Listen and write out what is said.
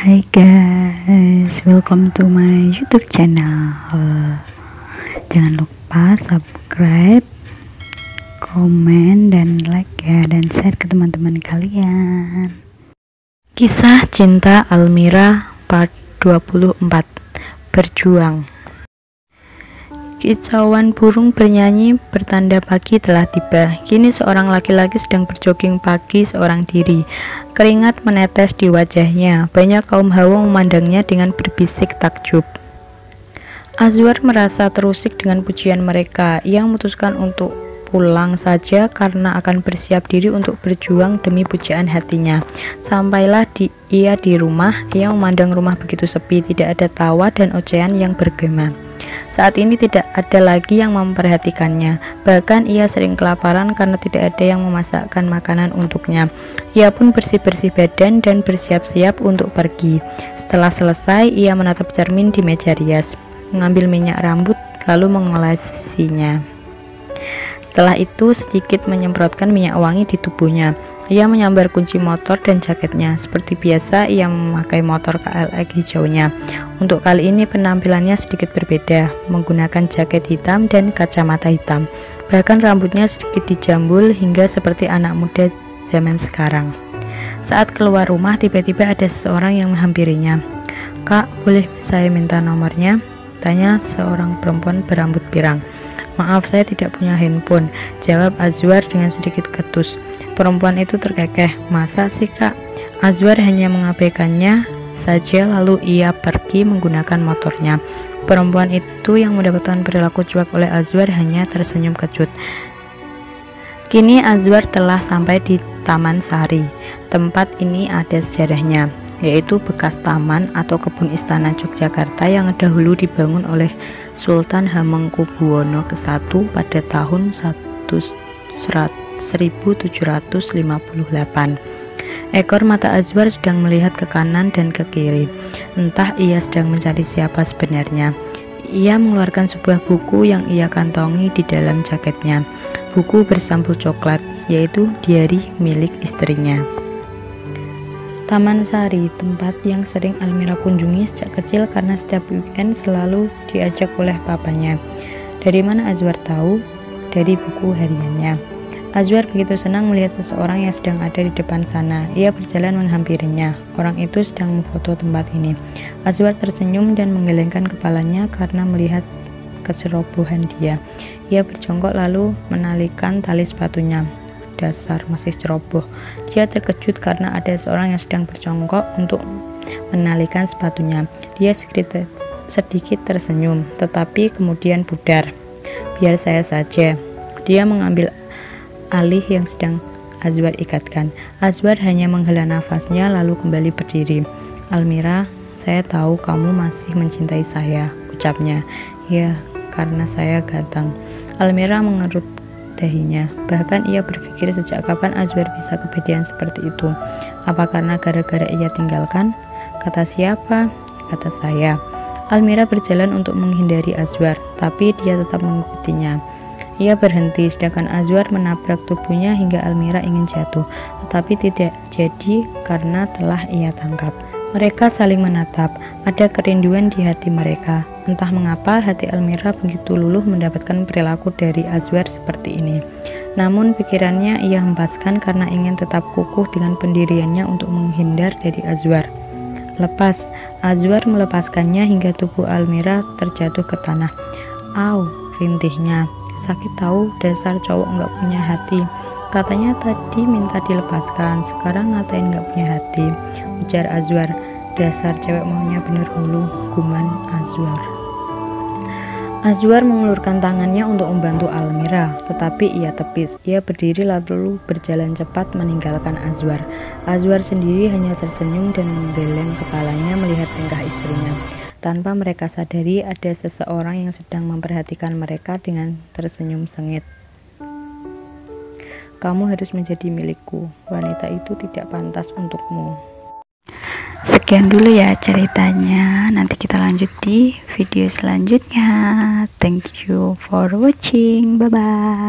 Hai guys, welcome to my YouTube channel. Jangan lupa subscribe, komen, dan like ya, dan share ke teman-teman kalian. Kisah Cinta Almira part 24. Berjuang. Kicauan burung bernyanyi bertanda pagi telah tiba. Kini seorang laki-laki sedang berjogging pagi seorang diri. Keringat menetes di wajahnya. Banyak kaum hawa memandangnya dengan berbisik takjub. Azwar merasa terusik dengan pujian mereka. Ia memutuskan untuk pulang saja karena akan bersiap diri untuk berjuang demi pujian hatinya. Sampailah ia di rumah. Ia memandang rumah begitu sepi, tidak ada tawa dan ocehan yang bergema. Saat ini tidak ada lagi yang memperhatikannya. Bahkan ia sering kelaparan karena tidak ada yang memasakkan makanan untuknya. Ia pun bersih-bersih badan dan bersiap-siap untuk pergi. Setelah selesai, ia menatap cermin di meja rias, mengambil minyak rambut lalu mengolesinya. Setelah itu sedikit menyemprotkan minyak wangi di tubuhnya. Ia menyambar kunci motor dan jaketnya. Seperti biasa, ia memakai motor KLX hijaunya. Untuk kali ini penampilannya sedikit berbeda, menggunakan jaket hitam dan kacamata hitam. Bahkan rambutnya sedikit dijambul hingga seperti anak muda zaman sekarang. Saat keluar rumah, tiba-tiba ada seseorang yang menghampirinya. "Kak, boleh saya minta nomornya?" tanya seorang perempuan berambut pirang. "Maaf, saya tidak punya handphone," jawab Azwar dengan sedikit ketus. Perempuan itu terkekeh. "Masa sih, Kak?" Azwar hanya mengabaikannya saja lalu ia pergi menggunakan motornya. Perempuan itu yang mendapatkan perilaku cuek oleh Azwar hanya tersenyum kecut. Kini Azwar telah sampai di Taman Sari. Tempat ini ada sejarahnya, yaitu bekas taman atau kebun istana Yogyakarta yang dahulu dibangun oleh Sultan Hamengkubuwono ke-1 pada tahun 1758. Ekor mata Azwar sedang melihat ke kanan dan ke kiri. Entah ia sedang mencari siapa sebenarnya. Ia mengeluarkan sebuah buku yang ia kantongi di dalam jaketnya. Buku bersampul coklat, yaitu diari milik istrinya. Taman Sari, tempat yang sering Almira kunjungi sejak kecil karena setiap weekend selalu diajak oleh papanya. Dari mana Azwar tahu? Dari buku hariannya. Azwar begitu senang melihat seseorang yang sedang ada di depan sana. Ia berjalan menghampirinya. Orang itu sedang memfoto tempat ini. Azwar tersenyum dan menggelengkan kepalanya karena melihat kecerobohan dia. Ia berjongkok lalu menalikan tali sepatunya. Dasar masih ceroboh. Dia terkejut karena ada seorang yang sedang berjongkok untuk menalikan sepatunya. Dia sedikit tersenyum, tetapi kemudian pudar. "Biar saya saja." Dia mengambil alih yang sedang Azwar ikatkan. Azwar hanya menghela nafasnya lalu kembali berdiri. "Almira, saya tahu kamu masih mencintai saya," ucapnya. "Ya, karena saya ganteng." Almira mengerut dahinya. Bahkan ia berpikir sejak kapan Azwar bisa kepedean seperti itu. Apa karena gara-gara ia tinggalkan? Kata siapa? Kata saya. Almira berjalan untuk menghindari Azwar, tapi dia tetap mengikutinya. Ia berhenti, sedangkan Azwar menabrak tubuhnya hingga Almira ingin jatuh, tetapi tidak jadi karena telah ia tangkap. Mereka saling menatap. Ada kerinduan di hati mereka. Entah mengapa hati Almira begitu luluh mendapatkan perilaku dari Azwar seperti ini. Namun pikirannya ia hempaskan karena ingin tetap kukuh dengan pendiriannya untuk menghindar dari Azwar. "Lepas." Azwar melepaskannya hingga tubuh Almira terjatuh ke tanah. "Au," rintihnya. "Sakit tahu, dasar cowok nggak punya hati. Katanya tadi minta dilepaskan, sekarang ngatain nggak punya hati," ujar Azwar. "Dasar cewek maunya bener mulu," guman Azwar. Azwar mengulurkan tangannya untuk membantu Almira, tetapi ia tepis. Ia berdiri lalu berjalan cepat meninggalkan Azwar. Azwar sendiri hanya tersenyum dan menggeleng kepalanya melihat tingkah istrinya. Tanpa mereka sadari, ada seseorang yang sedang memperhatikan mereka dengan tersenyum sengit. "Kamu harus menjadi milikku. Wanita itu tidak pantas untukmu." Sekian dulu ya ceritanya. Nanti kita lanjut di video selanjutnya. Thank you for watching. Bye bye.